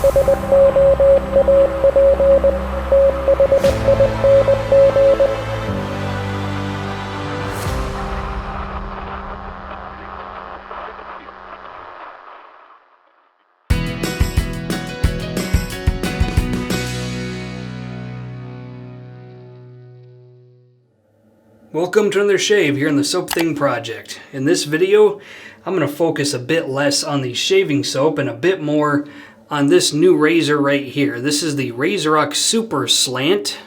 Welcome to another shave here in the Soap Thing project. In this video, I'm going to focus a bit less on the shaving soap and a bit more on this new razor right here. This is the RazoRock Superslant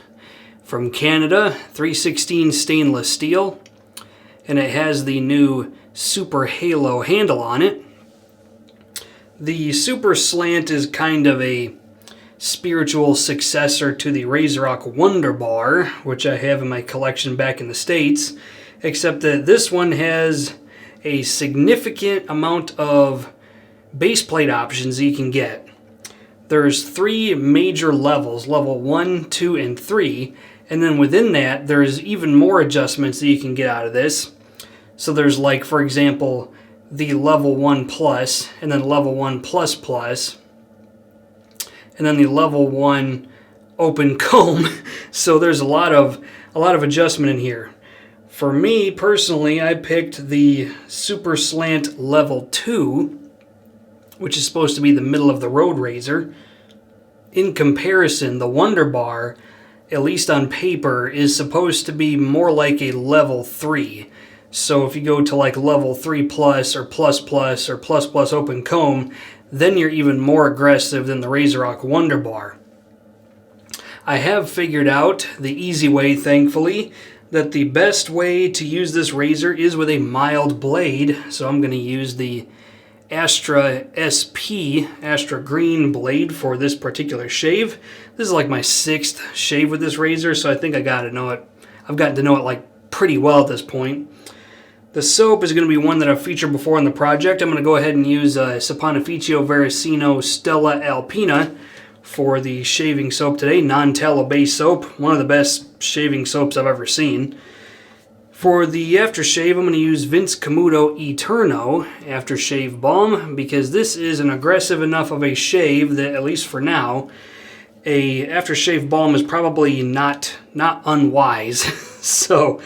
from Canada, 316 stainless steel, and it has the new Super Halo handle on it. The Superslant is kind of a spiritual successor to the RazoRock Wonder Bar, which I have in my collection back in the States, except that this one has a significant amount of base plate options that you can get. There's 3 major levels, level 1, 2, and 3, and then within that there's even more adjustments that you can get out of this. So there's, like, for example, the level 1 plus, and then level 1 plus plus, and then the level 1 open comb. So there's a lot of adjustment in here. For me personally, I picked the Superslant level 2, which is supposed to be the middle of the road razor. In comparison, the Wonder Bar, at least on paper, is supposed to be more like a level 3. So if you go to like level 3 plus or plus plus or plus plus open comb, then you're even more aggressive than the RazoRock Wonder Bar. I have figured out the easy way, thankfully, that the best way to use this razor is with a mild blade. So I'm going to use the Astra SP, Astra Green blade for this particular shave. This is like my 6th shave with this razor, so I think I've gotten to know it like pretty well at this point. The soap is going to be one that I've featured before in the project. I'm going to go ahead and use Saponificio Varesino Stella Alpina for the shaving soap today. Non-tallow base soap. One of the best shaving soaps I've ever seen. For the aftershave, I'm going to use Camuto Eterno aftershave balm, because this is an aggressive enough of a shave that, at least for now, a aftershave balm is probably not unwise. So,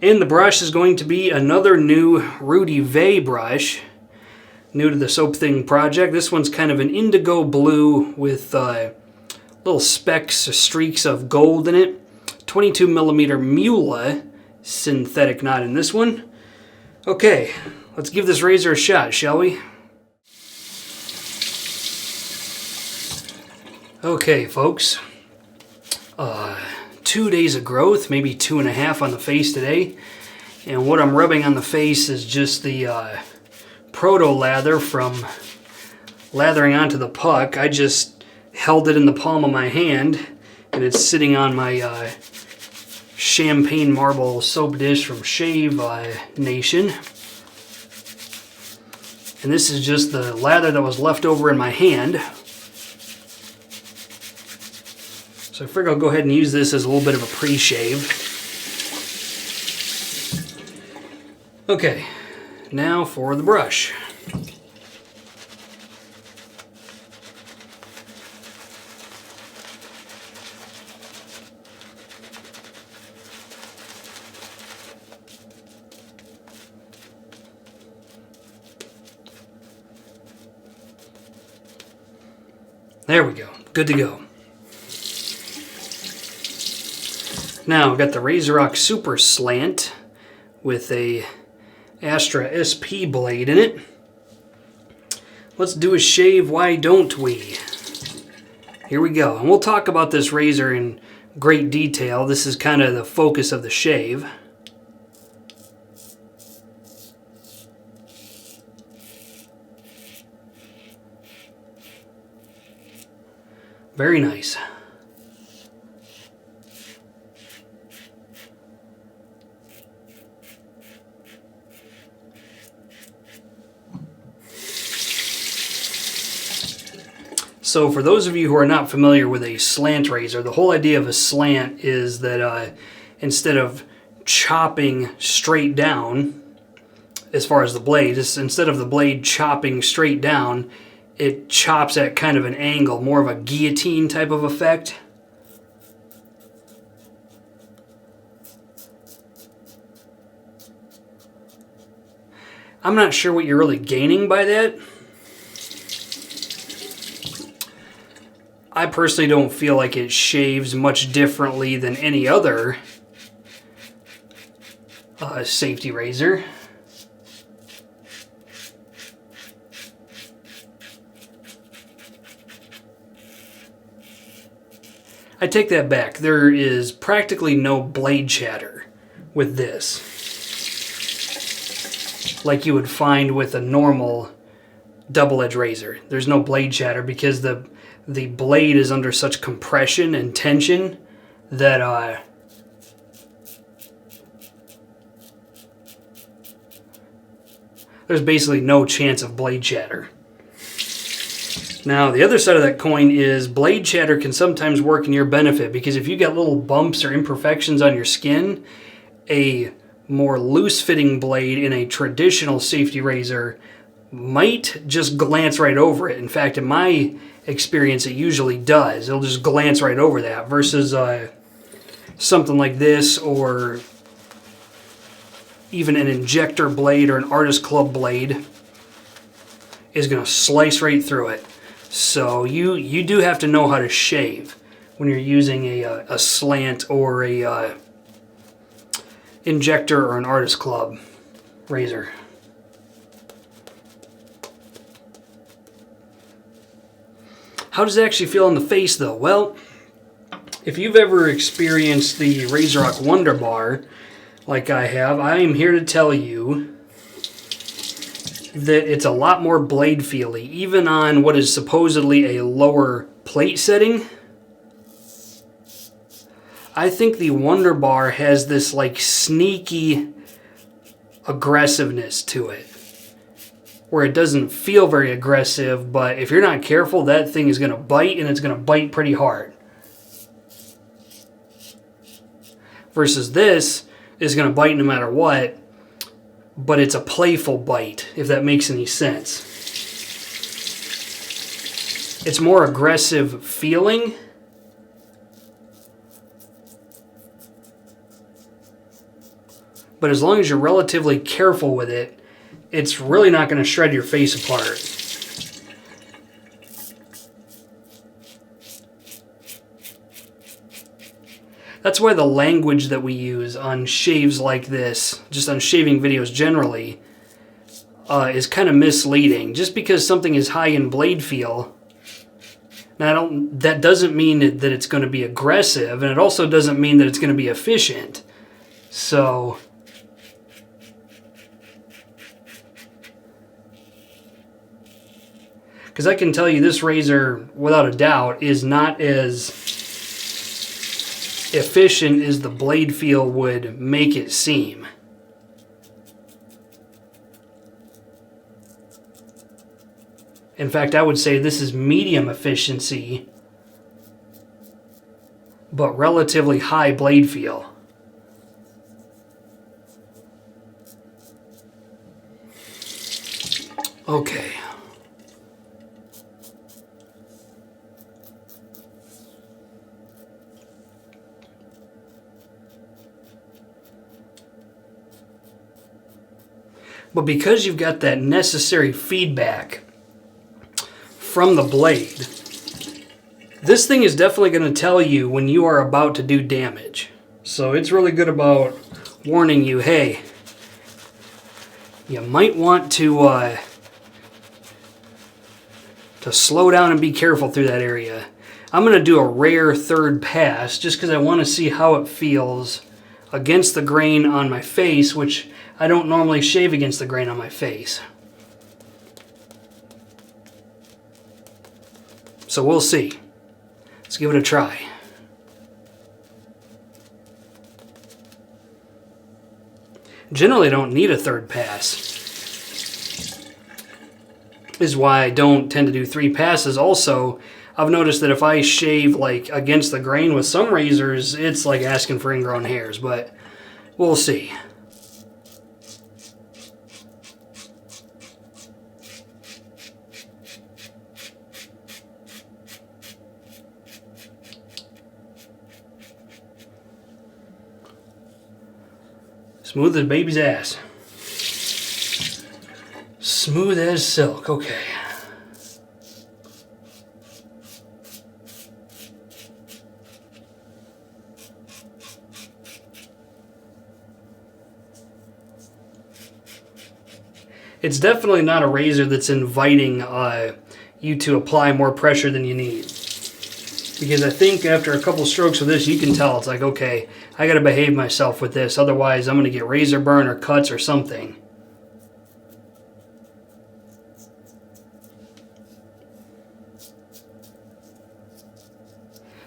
and the brush is going to be another new Rudy Vey brush, new to the Soap Thing project. This one's kind of an indigo blue with little specks, streaks of gold in it. 22 millimeter Muhle synthetic knot in this one. Okay, let's give this razor a shot, shall we? Okay, folks. 2 days of growth, maybe 2.5 on the face today. And what I'm rubbing on the face is just the proto lather from lathering onto the puck. I just held it in the palm of my hand, and it's sitting on my champagne marble soap dish from Shave Nation. And this is just the lather that was left over in my hand. So I figure I'll go ahead and use this as a little bit of a pre-shave. Okay, now for the brush. There we go, good to go. Now I've got the RazoRock Superslant with a Astra SP blade in it. Let's do a shave, why don't we? Here we go. And we'll talk about this razor in great detail. This is kind of the focus of the shave. Very nice. So for those of you who are not familiar with a slant razor, the whole idea of a slant is that instead of chopping straight down, as far as the blade, instead of the blade chopping straight down, it chops at kind of an angle, more of a guillotine type of effect. I'm not sure what you're really gaining by that. I personally don't feel like it shaves much differently than any other safety razor. I take that back. There is practically no blade chatter with this, like you would find with a normal double-edged razor. There's no blade chatter because the blade is under such compression and tension that there's basically no chance of blade chatter. Now, the other side of that coin is blade chatter can sometimes work in your benefit, because if you got little bumps or imperfections on your skin, a more loose-fitting blade in a traditional safety razor might just glance right over it. In fact, in my experience, it usually does. It'll just glance right over that, versus something like this, or even an injector blade or an artist club blade is going to slice right through it. So you do have to know how to shave when you're using a slant or a injector or an artist club razor. How does it actually feel on the face, though? Well, if you've ever experienced the RazoRock Wonder Bar, like I have, I am here to tell you that it's a lot more blade feely, even on what is supposedly a lower plate setting. I think the Wonder Bar has this like sneaky aggressiveness to it, where it doesn't feel very aggressive, but if you're not careful, that thing is going to bite, and it's going to bite pretty hard. Versus this is going to bite no matter what, but it's a playful bite, if that makes any sense. It's more aggressive feeling, but as long as you're relatively careful with it, it's really not going to shred your face apart. That's why the language that we use on shaves like this, just on shaving videos generally, is kind of misleading. Just because something is high in blade feel, now that doesn't mean that it's going to be aggressive, and it also doesn't mean that it's going to be efficient. So because I can tell you this razor, without a doubt, is not as efficient as the blade feel would make it seem. In fact, I would say this is medium efficiency, but relatively high blade feel. Okay. But because you've got that necessary feedback from the blade, this thing is definitely going to tell you when you are about to do damage. So it's really good about warning you, hey, you might want to slow down and be careful through that area. I'm going to do a rare third pass just because I want to see how it feels against the grain on my face, which I don't normally shave against the grain on my face. So we'll see. Let's give it a try. Generally, I don't need a third pass. This is why I don't tend to do 3 passes. Also, I've noticed that if I shave like against the grain with some razors, it's like asking for ingrown hairs, but we'll see. Smooth as baby's ass. Smooth as silk, okay. It's definitely not a razor that's inviting you to apply more pressure than you need. Because I think after a couple strokes of this, you can tell it's like, okay, I gotta behave myself with this, otherwise I'm gonna get razor burn or cuts or something.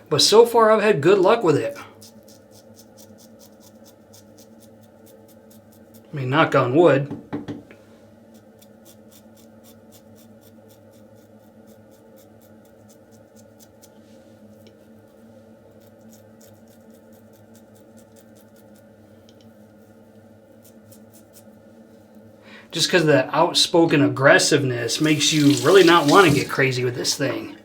But so far I've had good luck with it. I mean, knock on wood. Just because of that outspoken aggressiveness makes you really not want to get crazy with this thing.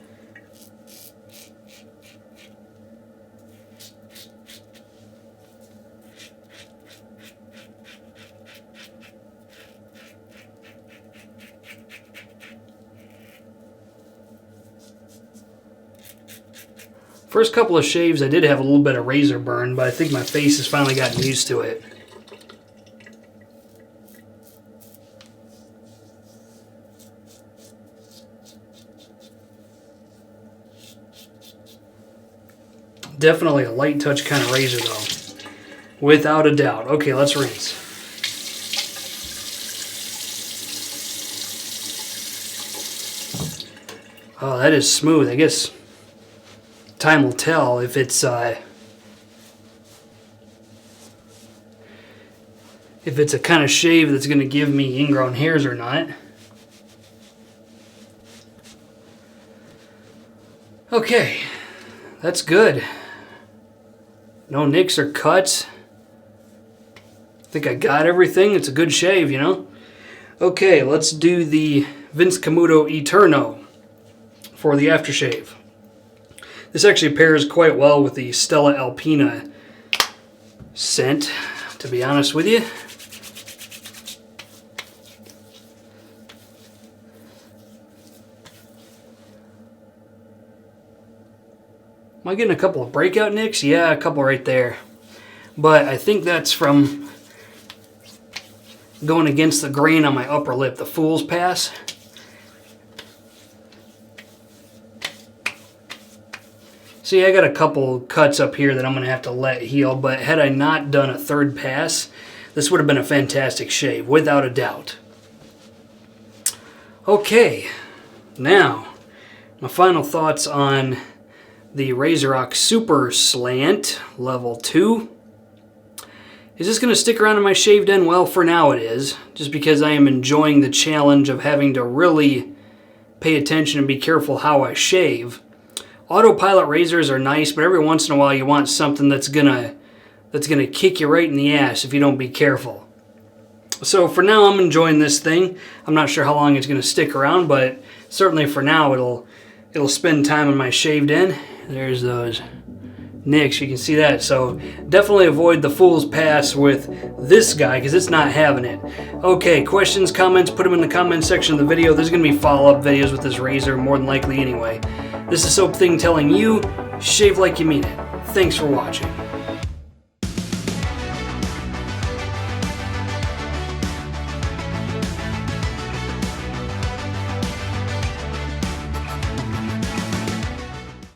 First couple of shaves I did have a little bit of razor burn, but I think my face has finally gotten used to it. Definitely a light touch kind of razor though, without a doubt. Okay, let's rinse. Oh, that is smooth. I guess time will tell if it's a kind of shave that's going to give me ingrown hairs or not. Okay, that's good. No nicks or cuts. I think I got everything. It's a good shave, you know? Okay, let's do the Camuto Eterno for the aftershave. This actually pairs quite well with the Stella Alpina scent, to be honest with you. Am I getting a couple of breakout nicks? Yeah, a couple right there. But I think that's from going against the grain on my upper lip, the fool's pass. See, I got a couple cuts up here that I'm going to have to let heal, but had I not done a third pass, this would have been a fantastic shave, without a doubt. Okay, now, my final thoughts on the RazoRock Superslant Level 2. Is this going to stick around in my shaved end? Well, for now it is, just because I am enjoying the challenge of having to really pay attention and be careful how I shave. Autopilot razors are nice, but every once in a while you want something that's gonna kick you right in the ass if you don't be careful. So for now I'm enjoying this thing. I'm not sure how long it's gonna stick around, but certainly for now it'll spend time in my shaved end. There's those nicks, you can see that. So definitely avoid the fool's pass with this guy because it's not having it. Okay, questions, comments, put them in the comment section of the video. There's going to be follow-up videos with this razor, more than likely anyway. This is Soap Thing telling you, shave like you mean it. Thanks for watching.